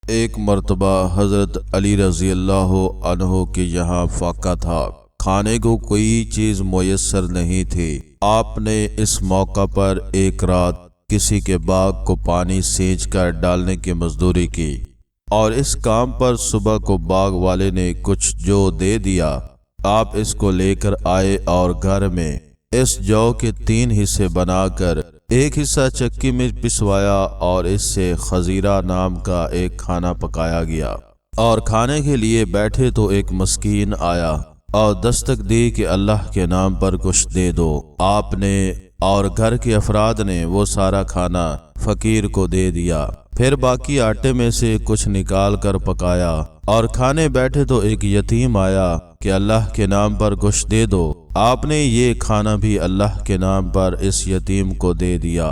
ایک مرتبہ حضرت علی رضی اللہ عنہ کے یہاں فاقہ تھا، کھانے کو کوئی چیز میسر نہیں تھی۔ آپ نے اس موقع پر ایک رات کسی کے باغ کو پانی سینچ کر ڈالنے کی مزدوری کی، اور اس کام پر صبح کو باغ والے نے کچھ جو دے دیا۔ آپ اس کو لے کر آئے اور گھر میں اس جو کے 3 حصے بنا کر ایک حصہ چکی میں پسوایا اور اس سے خزیرہ نام کا ایک کھانا پکایا گیا، اور کھانے کے لیے بیٹھے تو ایک مسکین آیا اور دستک دی کہ اللہ کے نام پر کچھ دے دو۔ آپ نے اور گھر کے افراد نے وہ سارا کھانا فقیر کو دے دیا، پھر باقی آٹے میں سے کچھ نکال کر پکایا، اور کھانے بیٹھے تو ایک یتیم آیا کہ اللہ کے نام پر کچھ دے دو۔ آپ نے یہ کھانا بھی اللہ کے نام پر اس یتیم کو دے دیا،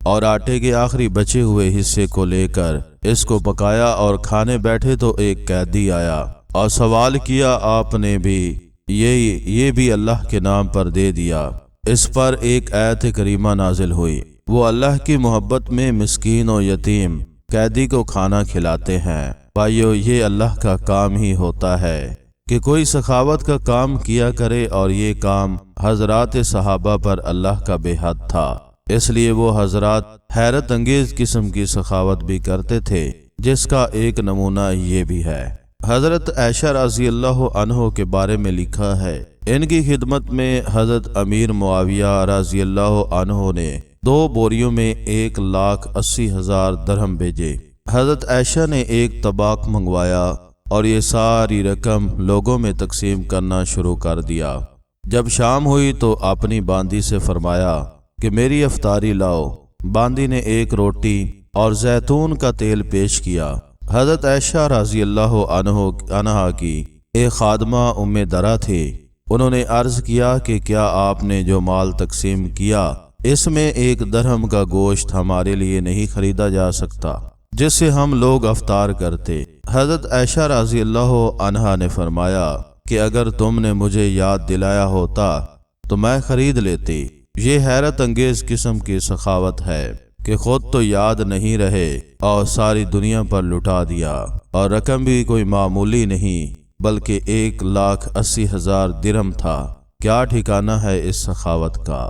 اور آٹے کے آخری بچے ہوئے حصے کو لے کر اس کو پکایا، اور کھانے بیٹھے تو ایک قیدی آیا اور سوال کیا، آپ نے بھی یہ بھی اللہ کے نام پر دے دیا۔ اس پر ایک آیت کریمہ نازل ہوئی، وہ اللہ کی محبت میں مسکین و یتیم قیدی کو کھانا کھلاتے ہیں۔ بھائیو، یہ اللہ کا کام ہی ہوتا ہے کہ کوئی سخاوت کا کام کیا کرے، اور یہ کام حضرات صحابہ پر اللہ کا بے حد تھا، اس لیے وہ حضرات حیرت انگیز قسم کی سخاوت بھی کرتے تھے، جس کا ایک نمونہ یہ بھی ہے۔ حضرت عائشہ رضی اللہ عنہ کے بارے میں لکھا ہے، ان کی خدمت میں حضرت امیر معاویہ رضی اللہ عنہ نے 2 بوریوں میں 1,80,000 درہم بھیجے۔ حضرت عائشہ نے ایک طباق منگوایا اور یہ ساری رقم لوگوں میں تقسیم کرنا شروع کر دیا۔ جب شام ہوئی تو اپنی باندی سے فرمایا کہ میری افطاری لاؤ۔ باندی نے 1 روٹی اور زیتون کا تیل پیش کیا۔ حضرت عائشہ رضی اللہ عنہا کی ایک خادمہ ام درا تھی، انہوں نے عرض کیا کہ کیا آپ نے جو مال تقسیم کیا، اس میں 1 درہم کا گوشت ہمارے لیے نہیں خریدا جا سکتا جس سے ہم لوگ افطار کرتے؟ حضرت عائشہ رضی اللہ عنہا نے فرمایا کہ اگر تم نے مجھے یاد دلایا ہوتا تو میں خرید لیتی۔ یہ حیرت انگیز قسم کی سخاوت ہے کہ خود تو یاد نہیں رہے اور ساری دنیا پر لٹا دیا، اور رقم بھی کوئی معمولی نہیں بلکہ 1,80,000 درہم تھا۔ کیا ٹھکانہ ہے اس سخاوت کا۔